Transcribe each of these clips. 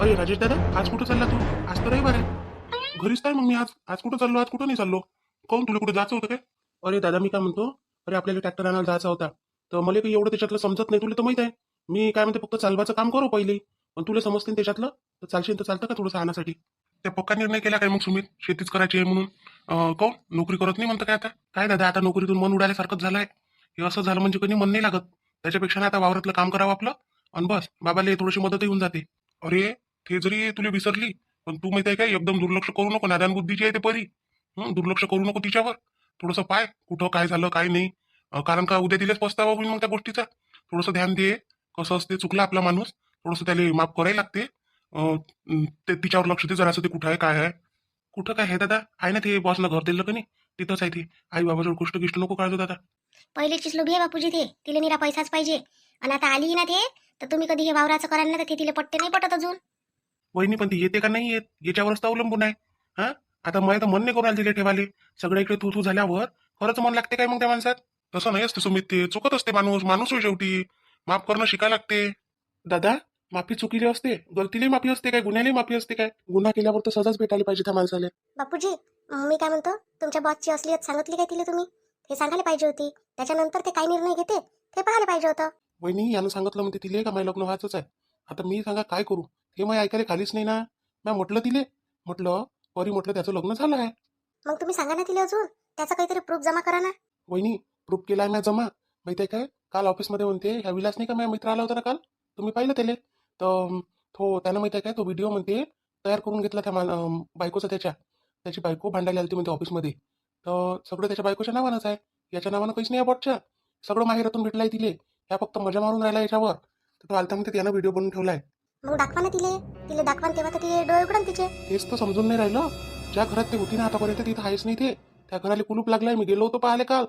अरे राजेश दादा, आज कुठं चालला तू? आज तर रविवार आहे. घरीच काय मग मी आज आज कुठं चाललो, आज कुठं नाही चाललो. काहून तुला कुठं जायचं होतं काय? अरे दादा, मी काय म्हणतो, अरे आपल्याला ट्रॅक्टर आणायला जायचा होता. तर मला काही एवढं त्याच्यातलं समजत नाही, तुला तर माहित आहे. मी काय म्हणते, फक्त चालवायचं काम करू पहिले. पण तुला समजते ना त्याच्यातलं, तर चालशील तर चालतं का थोडंसं आणण्यासाठी? त्या पक्का निर्णय केला काय मग सुमित, शेतीच करायची आहे म्हणून? काहून नोकरी करत नाही म्हणतं काय आता? काय दादा, आता नोकरीतून मन उडाल्यासारखंच झालंय. हे असं झालं म्हणजे कधी मन नाही लागत. त्याच्यापेक्षा ना आता वावरातलं काम करावं आपलं, आणि बस बाबाला थोडीशी मदत येऊन जाते. अरे, ते जरी तुला विसरली, पण तू माहिती आहे काय, एकदम दुर्लक्ष करू नको. नादान बुद्धीची आहे ते परी. दुर्लक्ष करू नको तिच्यावर. थोडंसं पाय कुठं काय झालं काय नाही. कारण का उद्या तिलाच पस्तावा होईल मग त्या गोष्टीचा. थोडंसं ध्यान दे. कसं असते, चुकला आपला माणूस, थोडंसं त्याला माफ करायला लागते. ते तिच्यावर लक्ष दे जरासं, ते कुठं आहे काय आहे. कुठं काय आहे दादा, आहे ना ते बॉसनं घर दिलं का नाही, तिथंच आहे ते. आई बाबाजवळ गोष्ट गिष्ट नको काढतो दादा. पहिलीचीच लोभी आहे बापूजी ते. तिला निरा पैसाच पाहिजे. आणि आता आली ना ते, तर तुम्ही कधी हे वावराचं कराल ना, तर ते तिला पटते नाही पटत अजून. वहिनी पण ती येते का नाही येत, याच्यावरच तर अवलंबून आहे. हा, आता मला तर मन नाही करून आलं तिला ठेवाले. सगळं इकडे तू तू झाल्यावर खरंच मन लागते काय मग त्या माणसात? तसं नाही असते सुमित, ते चुकत असते माणूस. माणूस होय शेवटी. माफ करणं शिकायला लागते. दादा, माफी चुकीली असते, गलतीला माफी असते काय, गुन्ह्याला माफी असते काय? गुन्हा केल्यावर तर सजाच भेटायला पाहिजे त्या माणसाला. बापूजी, मी काय म्हणतो, तुमच्या बॉसची असलीयत सांगितली काय तिला तुम्ही? हे सांगायला पाहिजे होती. त्याच्यानंतर ते काय निर्णय घेते ते पाहायला पाहिजे होतं. वहिनी यानं सांगितलं म्हणते तिले का माझं लग्न व्हायचंच आहे. आता मी सांगा काय करू? हे मग ऐकायला खालीच नाही ना. मी म्हटलं तिले, म्हटलं परी, म्हटलं त्याचं लग्न झालं आहे. मग तुम्ही सांगा ना तिला अजून. त्याचा काहीतरी प्रूफ जमा करा ना. वहिनी, प्रूफ केलाय मी जमा. माहिती आहे काय, काल ऑफिसमध्ये म्हणते, ह्या विलास नाही का, माझ्या मित्र आला होता ना काल, तुम्ही पाहिलं त्याले. तर त्यानं माहिती आहे काय, तो व्हिडिओ म्हणते तयार करून घेतला त्या बायकोचा, त्याची बायको भांडायला आली म्हणते ऑफिसमध्ये. तर सगळं त्याच्या बायकोच्या नावानंच आहे. याच्या नावानं काहीच नाही आहे बॉटच्या. सगळं माहेरातून भेटलाय तिले. ह्या फक्त मजा मारून राहिला याच्यावर. तर तो आलता म्हणते त्यानं व्हिडिओ बनवून ठेवलाय. मग दाखवा ना तिले. तिला दाखवा ना, तेव्हा तर तिचे डोळे उघडन तिचे. तेच तर समजून नाही राहिलं. ज्या घरात ते होती ना आतापर्यंत, तिथं आहेच नाही ते. त्या घराला कुलूप लागलाय. मी गेलो होतो पाहायला काल,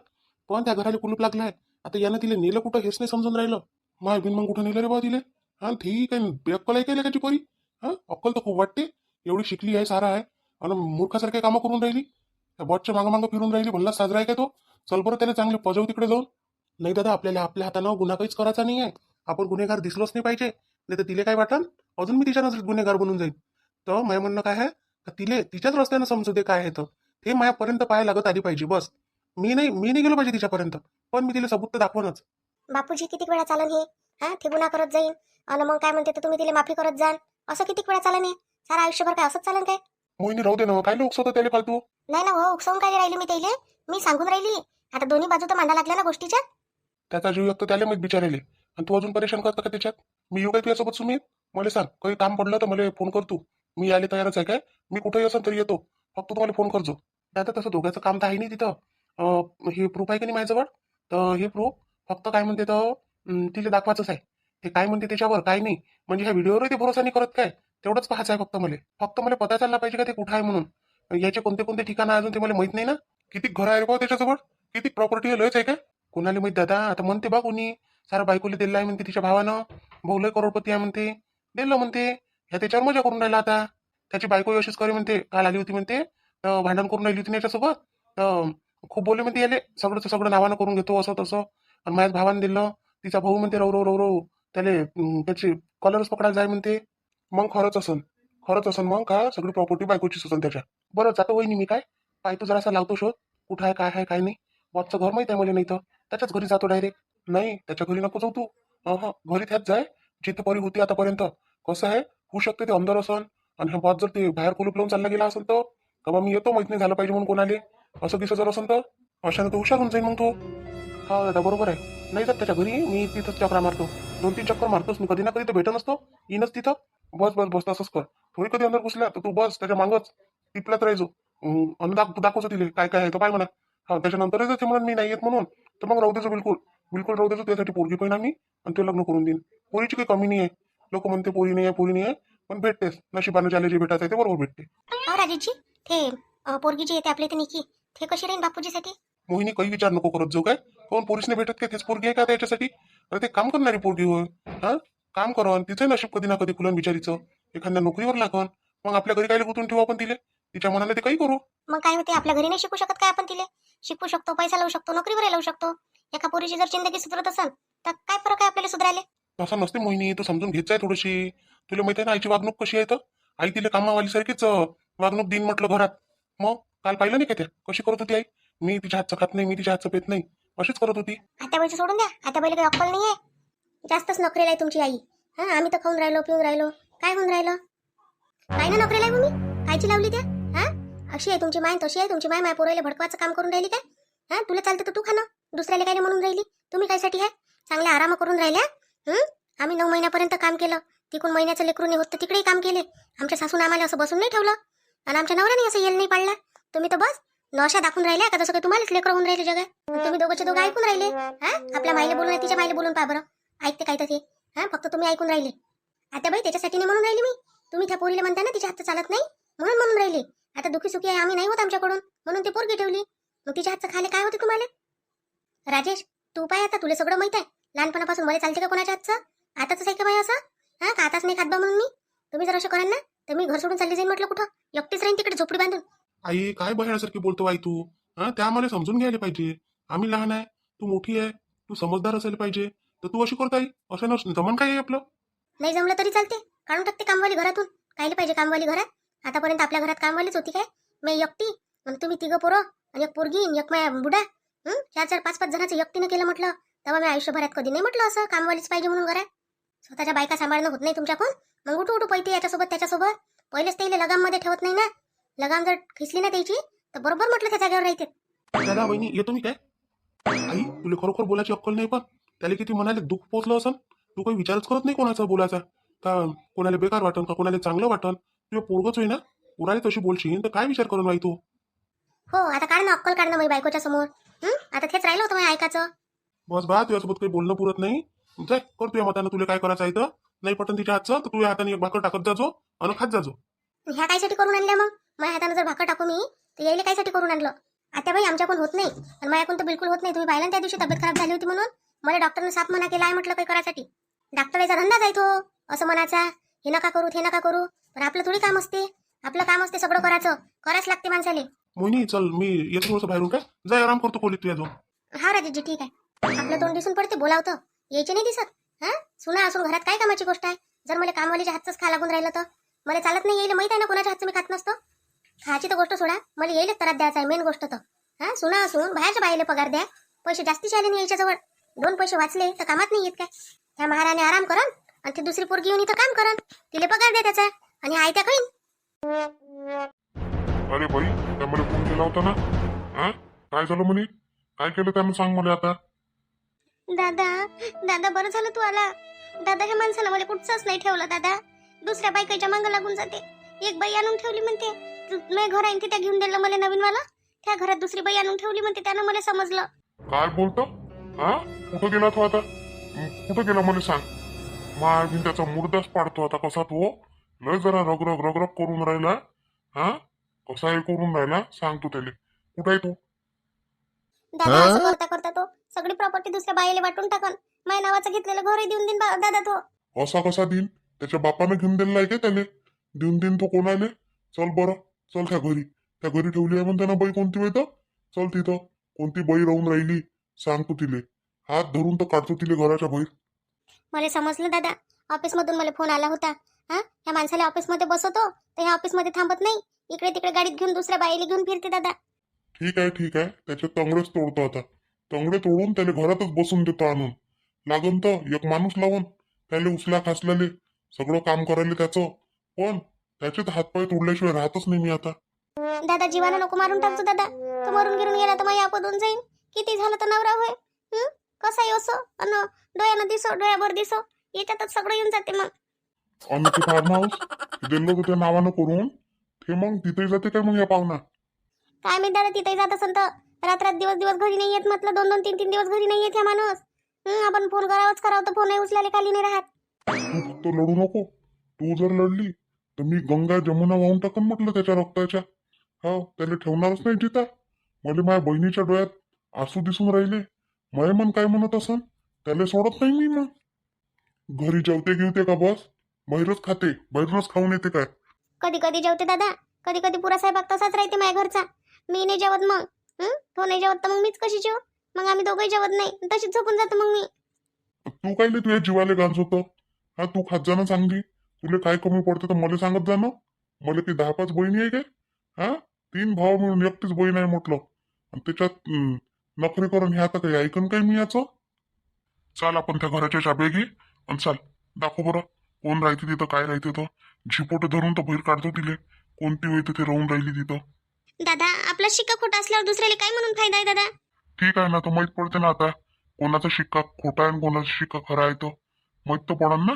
पण त्या घराला कुलूप लागलाय. आता यानं तिला नेलं कुठं हेच नाही समजून राहिलं. माय बिन मग कुठं नेलं रे बा तिले? हा, ठीक आहे, अक्कल आहे केलं का पोरी? हा, अक्कल तर खूप वाटते. एवढी शिकली आहे, सारा आहे, आणि मूर्खासारखे कामं करून राहिली. त्या बॉसच्या मागं मागं फिरून राहिली. भल्ला साजरा आहे काय तो? चल बरं, त्याला चांगले पजव तिकडे जाऊन. नाही दादा, आपल्याला आपल्या हातानं गुन्हा काहीच करायचा नाही आहे. आपण गुन्हेगार दिसलोच नाही पाहिजे. नाही तर तिले काय वाटन, अजून मी तिच्या नजरेत गुन्हेगार बनून जाईल. तर माझं म्हणणं काय आहे, तर तिले तिच्याच रस्त्यानं समजू दे काय आहे तर. ते माझ्यापर्यंत पाय लागत आली पाहिजे बस. मी नाही गेलो पाहिजे तिच्यापर्यंत, पण मी तिला सबूत तर दाखवणच. बापूजी, किती वेळा चालन हे? हा, ते गुन्हा करत जाईन. आणि मग काय म्हणते, तर तुम्ही तिला माफी करत जाल. असं किती वेळा चालन हे? सारा आयुष्यभर काय असंच चालन काय? मोहिनी राहू दे ना, काय लोक होतं त्याला फालतू. नाही ना हो, उकसवून काय राहिली मी त्याला. मी सांगून राहिली. आता दोन्ही बाजू तर मांडा लागल्या ना गोष्टीच्या. त्याचा जीव एक तर त्याला माहित बिचारायले, आणि तू अजून परेशान करता का त्याच्यात? मी येऊ काय तुझ्यासोबत सुमित? मला सांग, काही काम पडलं तर मला फोन कर तू. मी यायला तयारच आहे काय. मी कुठेही असेल तरी येतो. फक्त तुम्हाला फोन करतो. आता तसं दोघांचं काम तर आहे नाही तिथं. हे प्रूफ आहे की नाही माझ्याजवळ? तर हे प्रूफ फक्त काय म्हणते तर, तिला दाखवायचंच आहे. ते काय म्हणते त्याच्यावर काय नाही. म्हणजे ह्या व्हिडिओवर ते भरोसा नाही करत काय, तेवढंच पाहायचं आहे फक्त मला पता चालला पाहिजे का ते कुठं आहे म्हणून. याचे कोणते कोणते ठिकाण आहे अजून ते मला माहित नाही ना. किती घर आहे रे भाऊ त्याच्याजवळ? किती प्रॉपर्टी लयच आहे काय? कोणाला माहित दादा, आता म्हणते बा कोणी सारा बायकोला दिलं आहे म्हणते तिच्या भावानं. भाऊ लय करोडपती आहे म्हणते. दिलं म्हणते. ह्या त्याच्यावर मजा करून राहिला आता. त्याची बायको अशीच करे म्हणते, काल आली होती म्हणते, भांडण करून राहिली होती याच्यासोबत. तर खूप बोलले म्हणते याले, सगळं सगळं नावानं करून घेतो असं तसं. आणि माझ्याच भावानं दिलं. तिचा भाऊ म्हणते रव त्याले त्याची कॉलरच पकडायला जाय म्हणते. मग खरंच असन मग का सगळी प्रॉपर्टी बायकोचीच असन त्याच्या. बरं जातो वहिनी मी, काय पाहतो जरासा, लावतो शोध कुठं आहे काय आहे काय नाही. बॉसचं घर माहित आहे मला, नाही तर त्याच्याच घरी जातो डायरेक्ट. नाही, त्याच्या घरी नको जाऊ तू. घरी त्याच जाय जिथे परी होती आतापर्यंत. कसं आहे, होऊ शकते ते अंदर असन, आणि हा बॉस जर ते बाहेर कुलूप लावून चालला गेला असेल तर तेव्हा मी येतो, माहित नाही झालं पाहिजे म्हणून कोणाले. असं दिसत जर असेल तर अशाने तो हुशार होऊन जाईल मग तो. हा दादा, बरोबर आहे. नाही जात त्याच्या घरी, मी तिथंच चक्रा मारतो. 2-3 चक्कर मारतोच मी, कधी ना कधी तर भेट नसतो येईनच तिथं. बस बस बस, तसंच कर. थोडी कधी अंदर घुसला तर तू बस त्याच्या मागच टिपल्यात राहायचो. आणि दाखवतो तिले काय काय आहे तो पाय म्हणा. हा, त्याच्यानंतरच ते म्हणून मी नाही येत म्हणून, तर मग राहू द्यायचं बिलकुल. बिलकुल राहू द्यायचं. त्यासाठी पोरगी पण आम्ही, आणि ते लग्न करून देईन. पोरीची काही कमी नाही आहे. लोक म्हणते पोरी नाही आहे, पोरी नाही आहे, पण भेटतेच. नशिबाने ज्याला जे भेटायचं आहे ते बरोबर भेटते. हो राजेशजी, ते पोरगी जी येते आपल्या इथे निकी, ते कशी राहील बापूजीसाठी? मोहिनी, काही विचार नको करत जाऊ काय. कोण पोरीसने भेटत काय, तेच पोरगी आहे का त्याच्यासाठी? अरे ते काम करणारी पोरगी होय. हा, काम करण तिचं नशीब कधी ना कधी खुलन बिचारीचं. एखाद्या नोकरीवर लागन. मग आपल्या घरी काय गुंतून ठेवू आपण तिले? तिच्या मनाला ते काही करू. मग काय होते, आपल्या घरी नाही शिकू शकत काय आपण तिले? शिकू शकतो, पैसा लावू शकतो, नोकरीवर लावू शकतो. एका पोरीची जर जिंदगी सुधरत असेल, तर काय फरक आहे आपल्याला सुधारायला? तसं नसते मोहिनी, तू समजून घेत जाय थोडीशी. तुला माहिती आहे ना आईची वागणूक कशी आहे तर आई तिला कामावालीसारखीच वागणूक देईन म्हटलं घरात. मग काल पाहिलं नाही का त्या कशी करत होती आई? मी तिच्या हातचं खात नाही, मी तिच्या हातचं पेत नाही, अशीच करत होती. आता बैल सोडून द्या, आता बैल काही अक्कल नाही आहे. जास्तच नोकरीला आहे तुमची आई. हा, आम्ही तर खाऊन राहिलो पिऊन राहिलो, काय होऊन राहिलं? काय ना नोकरीला आहे तुम्ही? कायची लावली त्या? हा, अशी आहे तुमची माय, तशी आहे तुमची माय. माय पोरायला भडकवाचं काम करून राहिली काय? हा, तुला चालतं तर तू खाणं, दुसऱ्याला काय म्हणून राहिली? तुम्ही कायसाठी आहे? चांगल्या आराम करून राहिल्या. आम्ही 9 महिन्यापर्यंत काम केलं, तिकून महिन्याचं लेकरून होत तर तिकडेही काम केले. आमच्या सासून आम्हाला असं बसून नाही ठेवलं आणि आमच्या नवऱ्याने असं येल नाही पाडला. तुम्ही तर बस नशा दाखवून राहिल्या का जसं काही तुम्हालाच लेकरं होऊन राहिले जगात. तुम्ही दोघंचे दोघं ऐकून राहिले. हा, आपल्या माईला बोलून तिच्या माईला बोलून पहा बरं, ऐकते काय तर ते. हा, फक्त तुम्ही ऐकून राहिले. आता बाई त्याच्यासाठी नाही म्हणून राहिली मी. तुम्ही त्या पोरीला म्हणता ना तिच्या हातचं चालत नाही म्हणून राहिली. आता दुखी सुखी आहे आम्ही नाही होत आमच्याकडून, म्हणून ती पोरगी ठेवली. मग तिच्या हातचं खायला काय होते तुम्हाला? राजेश, तू पाय, आता तुला सगळं माहित आहे. लहानपणापासून मला चालते का कोणाच्या हातचं? आताच आहे का बाई असं? हा, का आताच नाही खात बा म्हणून मी? तुम्ही जर असं कराल ना तर मी घर सोडून चालली जाईन म्हटलं. कुठं एकटीच राहीन तिकडे झोपडी बांधून. आई काय बहिणासारखी बोलतो आई तू? हा, त्या आम्हाला समजून घ्यायला पाहिजे. आम्ही लहान आहे, तू मोठी आहे, तू समजदार असायला पाहिजे. तर तू अशी करतो आई? असं नसतं जमन काय आहे आपलं? नाही जमलं तरी चालते, काढून टाकते कामवाली घरातून. कायले पाहिजे कामवाली घरात? आतापर्यंत आपल्या घरात कामवालीच होती काय? मी एकटी आणि तुम्ही तिघं पोरं आणि एक पोरगी आणि एक माझ्या बुडा. 4-4, 5-5 जणांचं एकटीनं केलं म्हटलं. तेव्हा मी आयुष्यभरात कधी नाही म्हटलं असं कामवालीच पाहिजे म्हणून घरात. स्वतःच्या बायका सांभाळणं होत नाही तुमच्याकडून, मग उठू उठू पैते याच्यासोबत त्याच्यासोबत. पहिलेच ते लगाममध्ये ठेवत नाही ना. लगाम जर खिसली ना त्याची तर बरोबर म्हटलं त्या जागेवर राहते. दादा वहिनी येतो मी काय? आई तुला खरोखर बोलायची अक्कल नाही, पण त्याला किती म्हणाले दुःख पोचलं असं. तू काही विचारच करत नाही कोणाचा बोलायचा, का कोणाला बेकार वाटन का कोणाला चांगलं वाटन. तुझ्या पोरगच होई ना, उरायला तशी बोलशील तर काय विचार करून राही तू? हो, आता काढ ना अक्कल, काढ ना माझ्या बायकोच्या समोर. आता तेच राहिलं होतं माझ्या ऐकायचं. बस बा, तुझ्यासोबत काही बोलणं पुरत नाही. जाय कर तुझ्या मतानं तुला काय करायचं आहे तर. नाही पटन तिच्या हातचं तर तुझ्या हाताने एक भाकर टाकत जाजो आणि खात जाजो. ह्या कायसाठी करून आणल्या मग? माझ्या हाताने जर भाकर टाकू मी तर यायला कायसाठी करून आणलं? आता बाई आमच्याकडून होत नाही आणि माझ्याकडून तर बिलकुल होत नाही. तुम्ही पाहिलं ना त्या दिवशी तब्येत खराब झाली होती म्हणून मला डॉक्टरने साफ मना केला आहे म्हटलं काही करायसाठी. डॉक्टरचा धंदाच आहे तो असं म्हणायचा, हे नका करू ते नका करू. पण आपलं थोडी काम असते, आपलं काम असते सगळं करायच लागते माणसाले. मोहिनी चल, मी येतो थोडंसं बाहेरून काय, जाय आराम करतो खोलीत तुझ्या जाऊन. हा राजेशजी ठीक आहे. आपलं तोंड दिसून पडते, बोलावतं यायचे नाही दिसत. हा, सुना असून घरात काय कामाची गोष्ट आहे? जर मला कामवालीच्या हातचंच खा लागून राहिलं तर मला चालत नाही. येईल माहित आहे ना कोणाच्या हातचं मी खात नसतो. खायची तर गोष्ट सोडा, मला येईलच त्रास द्यायचा आहे मेन गोष्ट तर. हा, सुना असून बाहेरच्या बाईला पगार द्या, पैसे जास्तीचे आले नाही याच्याजवळ. 2 पैसे वाचले तर कामात नाही येत काय? त्या महाराने आराम करन आणि ती दुसरी पोरगी येऊन इथं काम करन, तिला पगार द्या त्याचा आणि आई त्या कळीन. अरे बाई, त्या मला फोन केला होता ना? हा, काय झालं म्हणे? काय केलं त्यानं सांग मला आता. दादा बरं झालं तू आला. दादा, ह्या माणसानं मला कुठचंच नाही ठेवलं दादा. दुसऱ्या बायकाच्या मागं लागून जाते. एक बाई आणून ठेवली म्हणते, मी घर आहे त्या घेऊन दिलं मला नवीनवाला. त्या घरात दुसरी बाई आणून ठेवली म्हणते, त्यानं मला समजलं. काय बोलतो? हा, कुठं गेला तो आता? कुठं गेला मला सांग. मी त्याचा मुर्दाच पाडतो आता. कसा तो लय जरा रगरग रगरग करून राहिला. हा, कसा हे करून राहिला सांगतो त्याला. कुठं आहे तू? दादा असं करता करता तो सगळी प्रॉपर्टी दुसऱ्या बाईला वाटून टाकन. माझ्या नावाचं घेतलेलं घरही देऊन देईन दादा तो. असा कसा देईन? त्याच्या बापानं घेऊन दिलेला आहे का त्याने? देऊन देईन तो कोणाले? चल बरं, चल त्या घरी ठेवली आहे म्हणते ना बाई कोणती बाई तर. चल तिथं कोणती बाई राहून राहिली सांगतो तिले. हात धरून तर काढतो तिले घराच्या बाहेर. मला समजलं दादा. ऑफिस मधून मला फोन आला होता. हा, ह्या माणसाला ऑफिसमध्ये बसवतो तर ह्या ऑफिसमध्ये थांबत नाही, इकडे तिकडे गाडीत घेऊन दुसऱ्या बाईला घेऊन फिरते दादा. ठीक आहे, त्याचे तंगडेच तोडतो आता. तंगडे तोडून त्याला घरातच बसून देतो आणून. लागन तर एक माणूस लावून त्याला उचला खासल्याले सगळं काम करायला त्याचं. पण त्याचे तर हातपाय तोडल्याशिवाय राहतच नाही मी आता. दादा, जीवाला नको मारून टाकतो दादा. तो मरून गिरून गेला तर माझ्या आपदून जाईन. किती झालं तर नवरा होय. कसा आहे असं अन डोळ्यानं दिसो डोळ्यावर दिसो याच्यातच सगळं येऊन जाते मग. आणि ते फार्म हाऊस दिलं होतं त्या नावानं करून ते मग तिथे जाते काय मग या पाहुणा? काय मी दादा तिथे जात असन तर रात्रात दिवस दिवस घरी नाही येत म्हटलं. 2-2, 3-3 दिवस घरी नाही येत ह्या माणूस. आपण फोन करावं तर फोन नाही उचलायला खाली नाही राहत. तू फक्त लढू नको. तू जर लढली तर मी गंगा जमुना वाहून टाकन म्हटलं त्याच्या रक्ताच्या. हा, त्याला ठेवणारच नाही जिता. मला माझ्या बहिणीच्या डोळ्यात आसू दिसून राहिले. मय मन काय म्हणत असन त्याला सोडत नाही मी. मग घरी जेवते घेवते का बस? बाहेरच खाते, बाहेरूनच खाऊन येते काय? कधी कधी जेवते दादा, कधी कधी पुरा स्वयंपाक तसाच राहते माझ्या घरचा. मी नाही जेवत मग. तो नाही जेवत तर मग मीच कशी जेव? मग आम्ही दोघंही जेवत नाही, तशीच झोपून जातो मग मी. तू काय तुझ्या जीवाला गांज होतं? हा, तू खात जाणं चांगली. तुला काय कमी पडते तर मला सांगत जा ना. मला की 10-5 बहिणी आहे काय? हा, 3 भाव मिळून एकटीच बहीण आहे म्हटलं. आणि त्याच्यात नखरे करून हे आता काही ऐकन काय मी याचं. चाल आपण त्या घराच्या चाब्या घे आणि चाल दाखव बरं कोण राहते तिथं, काय राहते तर. झिपोट धरून तर बाहेर काढतो तिले, कोणती होई ते राहून राहिली तिथं. दादा आपला शिक्का खोटा असल्यावर दुसऱ्याला काय म्हणून फायदा आहे दादा? ठीक आहे ना, तर माहित पडते ना आता कोणाचा शिक्का खोटा आहे आणि कोणाचा शिक्का खरा आहे तो माहित तर पडन ना.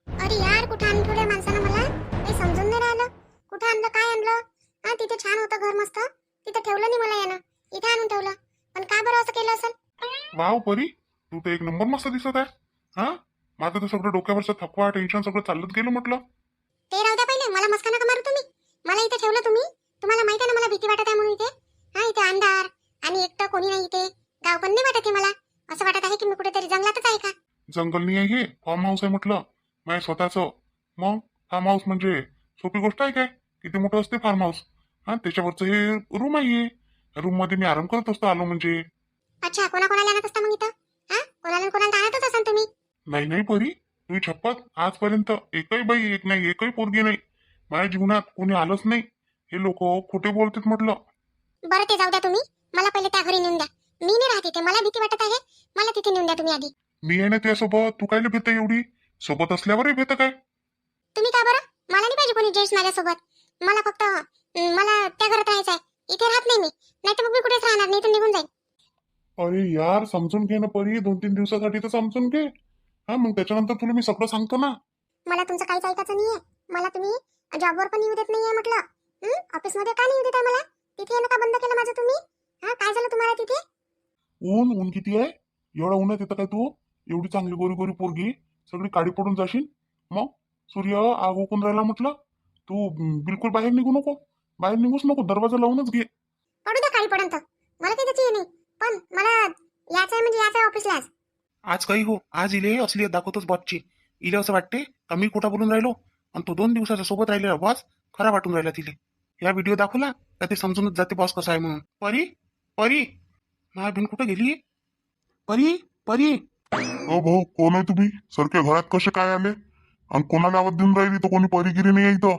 अरे यार कुठं आणून ठेवलंय माणसानं, मला काही समजून नाही राहिलं. कुठं आणलं, काय आणलं? हा तिथे छान होतं घर मस्त, तिथे ठेवलं नाही मला यानं, इथे आणून ठेवलं. पण का बरं असं केलं असेल? वाव परी, तू तर एक नंबर मस्त दिसत आहे. हा, माझं तर सगळं डोक्यावरचं थकवा टेन्शन सगळं चालत गेलं म्हटलं. ते राहू द्या पहिले, मला मस्का नका मारू तुम्ही. मला इथे ठेवलं तुम्ही, तुम्हाला माहिती आहे ना मला भीती वाटत आहे म्हणून इथे. हा इथे अंधार आणि एकटं कोणी नाही इथे, गाव पण नाही वाटत आहे मला. असं वाटत आहे की मी कुठेतरी जंगलातच आहे का. जंगल नाही आहे हे, फार्म हाऊस आहे म्हटलं माझ्या स्वतःचं. मग फार्म हाऊस म्हणजे सोपी गोष्ट आहे काय? किती मोठं असते फार्म हाऊस. हा, त्याच्यावरचं हे रूम आहे. रूम मध्ये मी आराम करत असतो आलो म्हणजे. अच्छा, कोणाकोणाला आणत असता मग इथं? हा, कोणाला आणतच असाल तुम्ही. नाही नाही परी, तुम्ही छप्पत आजपर्यंत एकही बाई एक नाही, एकही पोरगी नाही माझ्या जीवनात कोणी आलंच नाही. हे लोक खोटे बोलतात म्हटलं. बरं ते जाऊ द्या तुम्ही, मला पहिले त्या घरी नेऊन द्या. मी नाही राहत इथे, मला भीती वाटत आहे. मला तिथे नेऊन द्या तुम्ही आधी. मी आहे ना त्यासोबत, तू काय भेट एवढी? सोबत असल्यावरही भेट काय? तुम्ही का बरं? मला नाही पाहिजे कोणी जेंट्स माझ्यासोबत. मला फक्त मला त्या घरात राहायचं आहे. इथे राहत नाही मी, नाही तर मग मी कुठेच राहणार नाही, इथून निघून जाईल. अरे यार समजून घे ना परी, 2-3 दिवसासाठी तर समजून घे. हा, मग त्याच्यानंतर तुला मी सगळं सांगतो ना. मला तुमचं काहीच ऐकायचं नाहीये. मला तुम्ही जॉबवर पण येऊ देत नाहीये म्हटलं. ऑफिसमध्ये का नाही येऊ देत आहे मला? तिथे येणं का बंद केलं माझं तुम्ही? हा, काय झालं तुम्हाला तिथे? ऊन किती आहे? एवढा उन्हात येतं काय तू? एवढी चांगली गोरी गोरी पोरगी सगळी काळी पडून जाशील. मग सूर्य आग ओकून राहिला म्हटलं. तू बिलकुल बाहेर निघू नको, बाहेर निघूच नको, दरवाजा लावूनच घे. पडू द्या काळी पडंत, मला काही त्याची हे नाही. पण मला याचं आहे म्हणजे याचं आहे ऑफिसला आज. आज काही हो, आज इले असली दाखवतोच बॉसची. इले असं वाटते का मी खोटा बोलून राहिलो आणि तो 2 दिवसाच्या सोबत राहिलेला बॉस खरा वाटून राहिला तिले. या व्हिडिओ दाखवला का ते समजूनच जाते बॉस कसा आहे म्हणून. परी परी, माझी भिन कुठे गेली? परी परी. हो भाऊ, कोण आहे तुम्ही? सारख्या घरात कसे काय आले? आणि कोणाला आवाज देऊन राहिली तर कोणी परिगिरी नाही आहे इथं.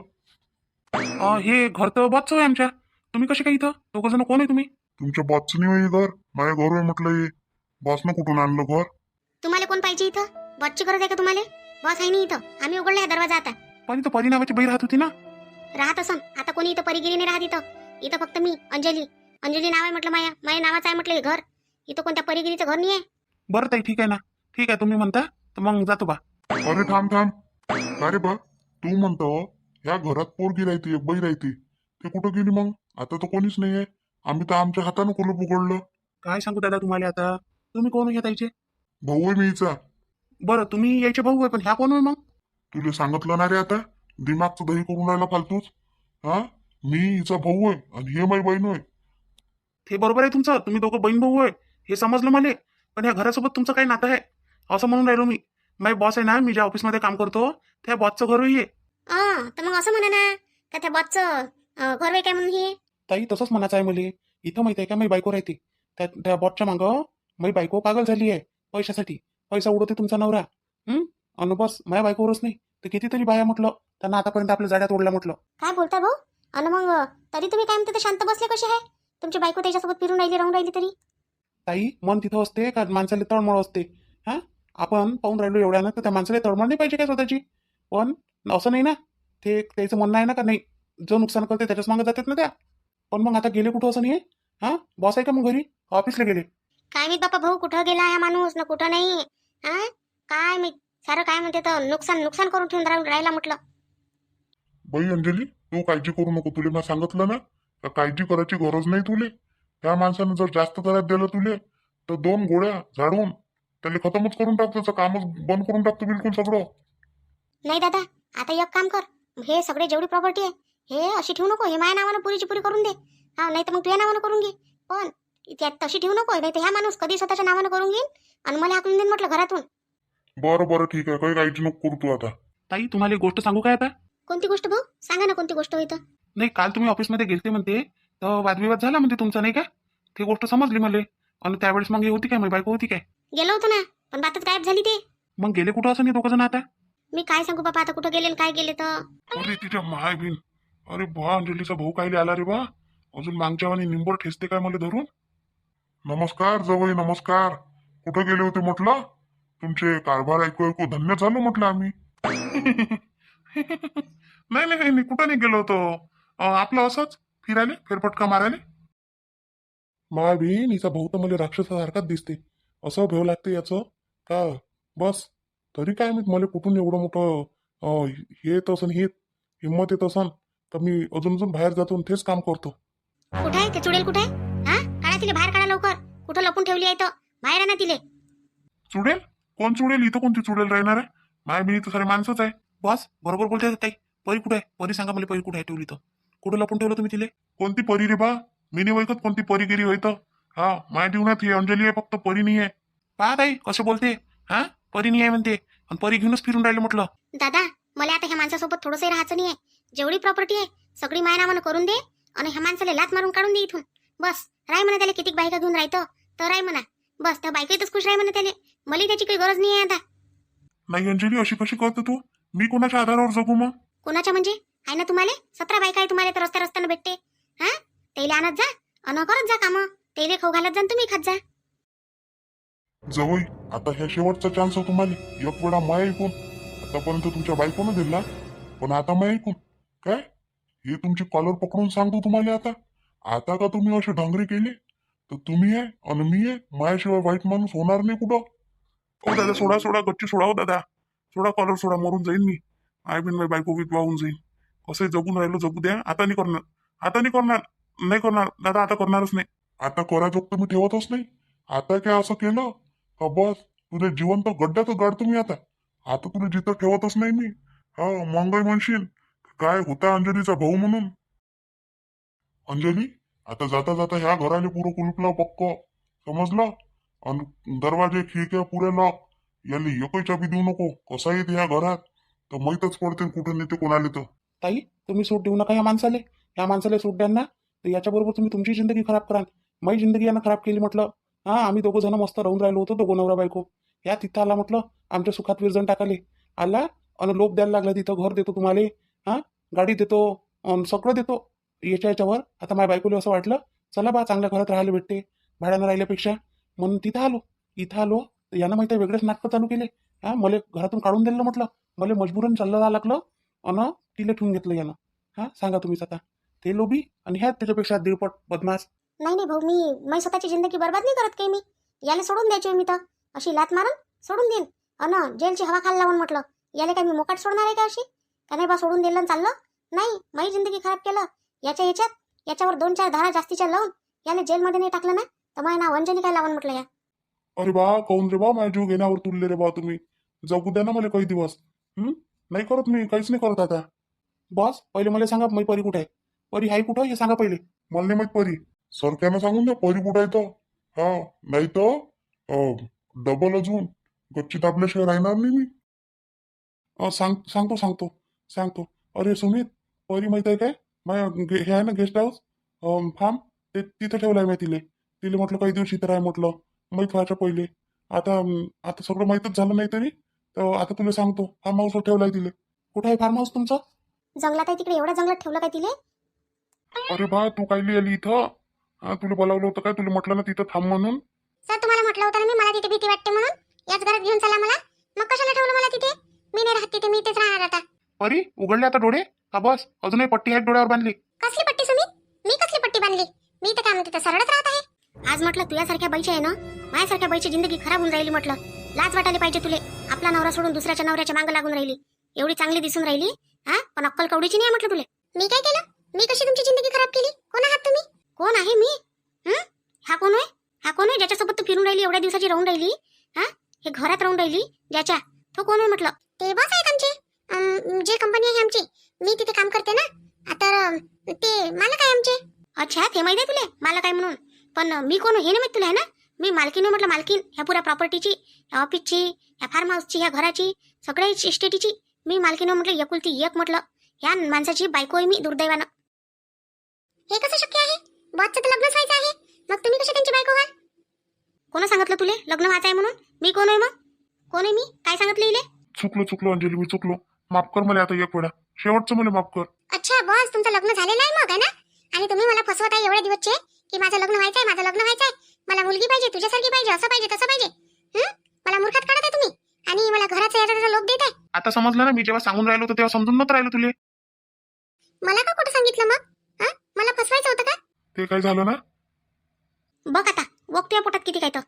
हे घर तर बॉसचं आहे आमच्या. तुम्ही कसे काय इथं? दोघं जण कोण आहे तुम्ही? तुमच्या बॉसचं नाही आहे घर, माझ्या घर आहे म्हटलं. हे बॉसनं कुठून आणलं घर? तुम्हाला कोण पाहिजे इथं? बॉसची गरज आहे का तुम्हाला? बॉस आहे नाही इथं, आम्ही उघडला आहे दरवाजा आता. पण इथं परी नावाची बाई राहत होती ना. राहत असन, आता कोणी इथं परिगिरी नाही राहत इथं. इथं फक्त मी अंजली नाव आहे म्हटलं, माझ्या नावाचं आहे म्हटलं हे घर. इथं कोणत्या परिगिरीचं घर नाही आहे. बरं ताई, ठीक आहे ना, ठीक आहे तुम्ही म्हणता तर मग जातो बा. अरे थांब थांब, अरे बा, तू म्हणतो ह्या घरात पोरगी राहते, एक बाई राहते, ते कुठं गेली मग? आता तर कोणीच नाहीये. आम्ही तर आमच्या हातानं कुलूप उघडलं. काय सांगू दादा तुम्हाला आता? तुम्ही कोण आहे ताईचे? भाऊ आहे मी हिचा. बरं तुम्ही यायचे भाऊ आहे, पण ह्या कोण आहे मग? तुला सांगितलं ना रे आता, दिमागचं दही करून राहिला फालतूच. हा, मी हिचा भाऊ आहे आणि हे माझी बहीण होय. ते बरोबर आहे तुमचं, तुम्ही दोघं बहीण भाऊ आहे हे समजलं मला. पण या घरासोबत तुमचं काही नातं आहे असं म्हणून राहिलो मी. माझी बॉस आहे ना, मी ज्या ऑफिसमध्ये काम करतो त्या बॉसचं घर आहे. तर मग असं म्हणा ना, का त्या बॉसचं घर आहे काय म्हणून हे. ताई तसंच म्हणायचं आहे मला. इथं माहिती आहे का, माझी बायको राहते त्या बॉसच्या मागं. माझी बायको पागल झाली आहे पैशासाठी. पैसा उडवते तुमचा नवरा. आणि बस माझ्या बायकोवरच नाही तर कितीतरी बाया म्हटलं त्यांना आतापर्यंत आपल्या जाड्यात ओढल्या म्हटलं. काय बोलता भाऊ? आणि मग तरी तुम्ही काय म्हणते, ते शांत बसले कसे आहे? तुमची बायको त्याच्यासोबत फिरून राहिली, राहून राहिली तरी. ताई मन तिथं असते का माणसाला तळमळ असते? हा, आपण पाहून राहिलो एवढ्यानं तर त्या माणसाला तळमळ नाही पाहिजे काय स्वतःची? पण असं नाही ना, ते त्याचं म्हणणं आहे ना का नाही, जो नुकसान करते त्याच्याच मागे जातात ना त्या. पण मग आता गेले कुठं असं नाही? हा, बॉस आहे का मग घरी? ऑफिसला गेले. काय मी बापा भाऊ, कुठं गेला हा माणूस ना कुठं नाही. हा, काय मी सारं काय म्हणते तर नुकसान करून ठेवून राहिला म्हटलं. बाई अंजली, तू काळजी करू नको. तुले मला सांगितलं ना का काळजी करायची गरज नाही तुले. त्या माणसानं जर जास्त त्रास दिला तुले तर 2 गोळ्या झाडून त्याला खतमच करून टाक, त्याचं कामच बंद करून टाकतो बिलकुल सगळं. नाही दादा, आता एक काम कर, हे सगळे जेवढी प्रॉपर्टी आहे हे अशी ठेवू नको. हे माझ्या नावानं पुरीची पुरी करून दे. हा, नाही तर मग तुझ्या नावानं करून घे. पण त्यात तशी ठेवू नको, नाही तर ह्या माणूस कधी स्वतःच्या नावानं करून घेईन आणि मला हाकलून देईन म्हटलं घरातून. बरं बरं ठीक आहे, काही काळजी नको करू तू आता. ताई तुम्हाला एक गोष्ट सांगू काय आता? कोणती गोष्ट भाऊ? सांगा ना, कोणती गोष्ट होईल. नाही, काल तुम्ही ऑफिसमध्ये गेलते म्हणते तर वादविवाद झाला म्हणते तुमचा, नाही का? ती गोष्ट समजली मला. आणि त्यावेळेस मग हे होती काय, माझी बायको होती काय? गेलो होतो ना, पण बातच गायब झाली ते. मग गेले कुठं असं नाही दोघं जण आता? मी काय सांगू बाबा आता कुठं गेले आणि काय गेले तर. अरे तिच्या माय बिन. अरे बा अंजलीचा भाऊ कायले आला रे बा. अजून मागच्या वाणी निंबोर ठेचते काय मला धरून. नमस्कार जवळ नमस्कार. कुठं गेले होते म्हटलं. तुमचे कारभार ऐकू ऐकू धन्य झालो म्हटलं आम्ही. नाही नाही नाही कुठं नाही गेलो होतो. आपलं असंच फिरायले फेरफटका मारायले. माय बहीण हिचा भाऊ तर मला राक्षसासारखाच दिसते. असं भेव लागते याचं का बस. तरी काय मी मला कुठून एवढं मोठं हे येत असन हे हिंमत येत असन तर मी अजून अजून बाहेर जातो आणि तेच काम करतो. कुठे आहे ते चुडेल कुठे आहे? हा काढा तिले बाहेर काढा लवकर. कुठं लपून ठेवली आहे तर बाहेर आणा तिले. चुडेल कोण चुडेल इथं कोणती चुडेल राहणार आहे. माय बहिणी तर सारे माणसंच आहे. बस बरोबर बोलते ताई. परी कुठे आहे? परी सांगा मला परी कुठे आहे ठेवली तर. कुठं लपून ठेवलं तुम्ही तिले? कोणती परी रे बा. मी नाही ओळखत कोणती परीगिरी होय तर. हा माझ्या जीवनात ही अंजली आहे फक्त परी नाही आहे. पहा ताई कसं बोलते. हा परी नाही आहे म्हणते आणि परी घेऊनच फिरून राहिले म्हटलं. दादा मला आता ह्या माणसासोबत थोडंसं राहायचं नाही आहे. जेवढी प्रॉपर्टी आहे सगळी माया नावानं करून दे आणि ह्या माणसाला लात मारून काढून दे इथून. बस राय म्हणा त्याला कितीक बायका घेऊन राहतं तर राय म्हणा. बस त्या बायकातच खुश राय म्हणा त्याला. मला त्याची काही गरज नाही आहे आता. नाही अंजली अशी कशी करतो तू. मी कोणाच्या आधारावर जगू मग. कोणाच्या म्हणजे आहे ना तुम्हाला 17 बायका आहे तुम्हाला तर रस्त्या रस्त्यानं भेटते. हा तेले आणत जा अन करत जा कामं. तेले खाऊ घालत जा आणि तुम्ही खात जा. जवळ आता ह्या शेवटचा चान्स आहे तुम्हाला. एक वेळा माय ऐकून. आतापर्यंत तुमच्या बायकोनं दिला पण आता माय ऐकून काय हे तुमची कॉलर पकडून सांगतो तुम्हाला. आता आता का तुम्ही असे ढंगरे केले तर तुम्ही आहे आणि मी आहे. मायाशिवाय वाईट माणूस होणार नाही कुठं. हो दादा सोडा सोडा गच्ची सोडा हो दादा. सोडा कॉलर सोडा मरून जाईन मी. आय बिन माझी बायको विधवा होऊन जाईन. कसं जगून राहिलो जगू द्या. आता नाही करणार. आता नाही करणार. नाही करणार दादा आता करणारच नाही. आता कराजोग तर मी ठेवतच नाही. आता काय असं केलं का बस तुला जिवंत गड्ड्यातच गाडतो मी आता. आता तुला जिथं ठेवतच नाही मी. हा मंगळ म्हणशील काय होता अंजलीचा भाऊ म्हणून. अंजली आता जाता जाता ह्या घराले पुरं कुलूपला पक्क समजलं. आणि दरवाजे खिडक्या पुऱ्या लॉक. याला एकही चाबी देऊ नको. कसा येते ह्या घरात तर माहीतच पडते कुठं नेते कोणाले तर. ताई तुम्ही सूट देऊ नका ह्या माणसाले. ह्या माणसाला सूट द्या ना तर याच्याबरोबर तुम्ही तुमची जिंदगी खराब कराल. माझी जिंदगी यानं खराब केली म्हटलं. हा आम्ही दोघं जण मस्त राहून राहिलो होतो दोघं नवरा बायको. या तिथं आला म्हटलं आमच्या सुखात विरजण टाकाले. आला आणि लोक द्यायला लागला तिथं. घर देतो तुम्हाला. हा गाडी देतो सगळं देतो याच्यावर. आता माझ्या बायकोला असं वाटलं चला बा चांगल्या घरात राहायला भेटते भाड्यानं राहिल्यापेक्षा म्हणून तिथं आलो. इथं आलो तर यानं माहिती आहे वेगळेच नाटकं चालू केले. हा मला घरातून काढून दिलं म्हटलं. मला मजबूरन चाललं जावं लागलं आणि तिला ठेवून घेतलं यानं. हा सांगा तुम्हीच आता. ते लोभी आणि ह्यात त्याच्यापेक्षा दीडपट बदमाश. नाही नाही भाऊ मी स्वतःची जिंदगी बरबाद नाही करत काही. मी याला सोडून द्यायची मी तर अशी लात मारून सोडून देईन. अन जेलची हवा खायला लावून म्हटलं याला काय मी मोकाट सोडणार आहे का अशी. का नाही बा सोडून दिलं चाललं. नाही माझी जिंदगी खराब केलं याच्यावर 2-4 धारा जास्तीच्या लावून याला जेलमध्ये नाही टाकलं ना तर माझं नाव अंजली काय लावून म्हटलं या. अरे बा काऊन रे बा माझ्या जीव घेण्यावर तुलले रे बा तुम्ही. जगू द्या ना मला काही दिवस. नाही करत मी काहीच नाही करत आता. बस पहिले मला सांगा मी परी कुठे आहे. परी हाय कुठं हे सांगा पहिले. मला नाही माहित परी. सरक्यानं सांगून द्या परी कुठं आहे तर. हा नाही तर डबल अजून गच्ची दाबल्याशिवाय राहणार नाही मी. सांगतो. अरे सुमित परी माहित आहे काय हे आहे ना गेस्ट हाऊस फार्म ते तिथं ठेवलं आहे मी तिले म्हटलं काही दिवस इथं राह म्हटलं माहीत व्हायच्या पहिले. आता सगळं माहीतच झालं नाही तरी तर आता तुला सांगतो फार्म हाऊसवर ठेवलाय तिले. कुठं आहे फार्म हाऊस तुमचं? जंगलात आहे तिकडे. एवढ्या जंगलात ठेवलं काय तिले? अरे बा तू काय आली इथं. हा तुला बोलावलं होतं काय. तुला म्हटलं ना तिथं थांब म्हणून. सर तुम्हाला म्हटलं होतं ना मी मला तिथे भीती वाटते म्हणून. याच घरात घेऊन चला मला. मग कशाला ठेवलं मला तिथे. मी नाही राहत तिथे. मी इथेच राहणार आता. परी उघडले आता डोळे का बस अजूनही पट्टी आहे डोळ्यावर बांधली. कसली पट्टी सुमित? मी कसली पट्टी बांधली? मी तर काय म्हणते तिथं सरळच राहत आहे. आज म्हटलं तुझ्यासारख्या बाईची आहे ना माझ्यासारख्या बाईची जिंदगी खराब होऊन राहिली म्हटलं. लाज वाटायला पाहिजे तुले. आपला नवरा सोडून दुसऱ्याच्या नवऱ्याच्या मागं लागून राहिली. एवढी चांगली दिसून राहिली. हा पण अक्कल कवडीची नाही म्हटलं तुले. मी काय केलं? मी कशी तुमची जिंदगी खराब केली? कोण आहात तुम्ही? कोण आहे मी? हा कोण आहे ज्याच्यासोबत तू फिरून राहिली एवढ्या दिवसाची राहून राहिली. हा हे घरात राहून राहिली ज्याच्या तो कोण आहे म्हटलं? ते बॉस आहेत आमचे. जे कंपनी आहे आमची मी तिथे काम करते ना. आता ते मालक आहे आमचे. अच्छा ते माहिती आहे तुले मालक आहे म्हणून. पण मी कोण हे नाही माहित तुला आहे ना. मी मालकीन म्हटलं मालकीन ह्या पुऱ्या प्रॉपर्टीची ह्या ऑफिसची ह्या फार्म हाऊसची ह्या घराची सगळ्या इस्टेटीची मी मालकीन म्हटलं एकुलती एक म्हटलं. ह्या माणसाची बायको आहे मी दुर्दैवानं. हे कसं शक्य आहे? बॉसचं तर लग्नच व्हायचं आहे. मग तुम्ही कशी त्यांची बायको व्हाल? कोण सांगितलं तुले लग्न व्हायचं आहे म्हणून? मी कोण आहे मग? कोण आहे मी? काय सांगितलं इले? चुकलो अंजली, मी चुकलो. माफ कर मला आता एक वेळा, शेवटचं मला माफ कर. अच्छा बॉस, तुमचं लग्न झालेलं आहे मग, है ना? आणि तुम्ही मला फसवत आहे एवढे दिवसचे की माझं लग्न व्हायचंय, माझं लग्न व्हायचंय, मला मुलगी पाहिजे, तुझ्यासारखी पाहिजे, असं पाहिजे, तसं पाहिजे. मला मूर्खात काढत आहे तुम्ही आणि मला घराचा याचा त्याचा लोभ देत आहे. आता समजलं ना, मी जेव्हा सांगून राहिलो होतो तेव्हा समजून नव्हतं राहिलो तुले. मला का कुठं सांगितलं मग? मला फसवायचं होतं का? ते काय झालं ना बघ आता तुझ्या पोटात किती काय तर.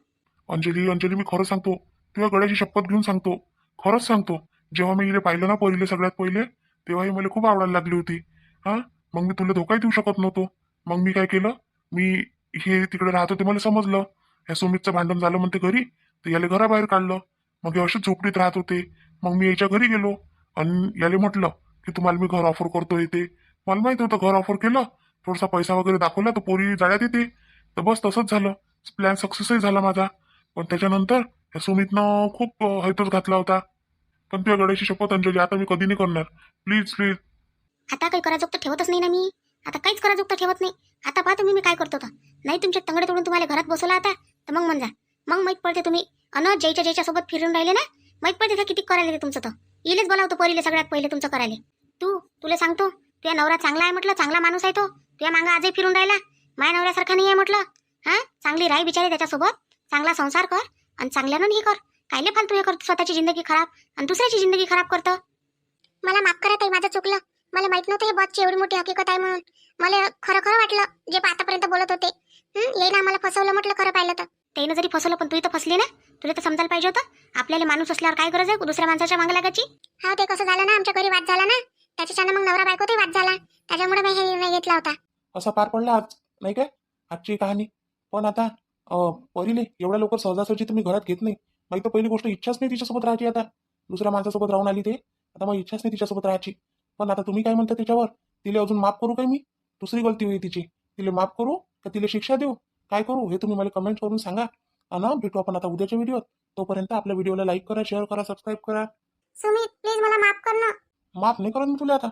अंजली, मी खरं सांगतो, तुझ्या गळ्याची शपथ घेऊन सांगतो, खरंच सांगतो. जेव्हा मी इले पाहिलं ना पहिले, सगळ्यात पहिले, तेव्हा ही मला खूप आवडायला लागली होती. हा, मग मी तुला धोकाही देऊ शकत नव्हतो. मग मी काय केलं, मी हे तिकडे राहत होते, मला समजलं ह्या सुमितचं भांडण झालं म्हणते घरी, तर याला घराबाहेर काढलं. मग हे अशीच झोपडीत राहत होते. मग मी याच्या घरी गेलो आणि याला म्हटलं की तुम्हाला मी घर ऑफर करतोय. ते मला माहिती होतं, घर ऑफर केलं, थोडासा पैसा वगैरे दाखवला तर पोरी जाळ्यात येते. तर बस तसंच झालं, प्लॅन सक्सेसही झाला माझा. पण त्याच्यानंतर या सुमितनं खूप हैतच घातला होता. पण तुझ्या गड्याची शपथ अंजली, आता मी कधी नाही करणार. Please please. आता काही कराजोगतं ठेवतच नाही ना मी. आता काहीच कराजोगतं ठेवत नाही. आता पहा तुम्ही मी काय करतो तर. नाही तुमचे तंगडे तोडून तुम्हाला घरात बसवला आता, तर मग म्हणजा. मग माहीत पडते तुम्ही ज्याच्या सोबत फिरून राहिले ना, माहीत पडते त्या किती करायला ते तुमचं. तर इलेच बोलावतो पहिले, सगळ्यात पहिले तुमचं करायला. तुला सांगतो, तुझ्या नवरा चांगला आहे म्हटलं, चांगला माणूस आहे तो. तुझ्या मागं आजही फिरून राहिला, माझ्या नवऱ्यासारखा नाही आहे म्हटलं. चांगली राही बिचारी त्याच्यासोबत, चांगला संसार कर आणि चांगल्यानं हे कर. कायले फालतू हे करतो, स्वतःची जिंदगी खराब आणि दुसऱ्याची जिंदगी खराब करतो. मला माफ करा ताई, माझं चुकलं. मला माहित नव्हतं हे बॉसची एवढी मोठी हकीकत आहे म्हणून. मला खरं खरं वाटलं जे आतापर्यंत बोलत होते. येईन आम्हाला फसवलं म्हटलं खरं पाहिलं तर. त्यानं जरी फसवलं पण तू तर फसली ना. तुला तर समजायला पाहिजे होतं, आपल्याला माणूस असल्यावर काय गरज आहे दुसऱ्या माणसाच्या मागे लागायची. हा, ते कसं झालं ना, आमच्या घरी वाद झाला ना, त्याच्यानं मग नवरा बायकोतही वाद झाला. त्याच्यामुळे मी हे निर्णय घेतला होता. असा पार पडला आज, नाही काय आजची कहाणी. पण आता पहिले एवढ्या लवकर सहजासहजी तुम्ही घरात घेत नाही. माहिती तर पहिली गोष्ट इच्छाच नाही तिच्यासोबत राहायची. आता दुसऱ्या माणसासोबत राहून आली ते, आता मग इच्छाच नाही तिच्यासोबत राहायची. पण आता तुम्ही काय म्हणता त्याच्यावर, तिला अजून माफ करू काय मी? दुसरी गलती होई तिची, तिला माफ करू का तिला शिक्षा देऊ, काय करू हे तुम्ही मला कमेंट करून सांगा. आणि भेटू आपण आता उद्याच्या व्हिडिओत. तोपर्यंत आपल्या व्हिडिओला लाईक करा, शेअर करा, सबस्क्राईब करा. सुमित प्लीज मला माफ कर ना. माफ नाही करत मी तुला आता.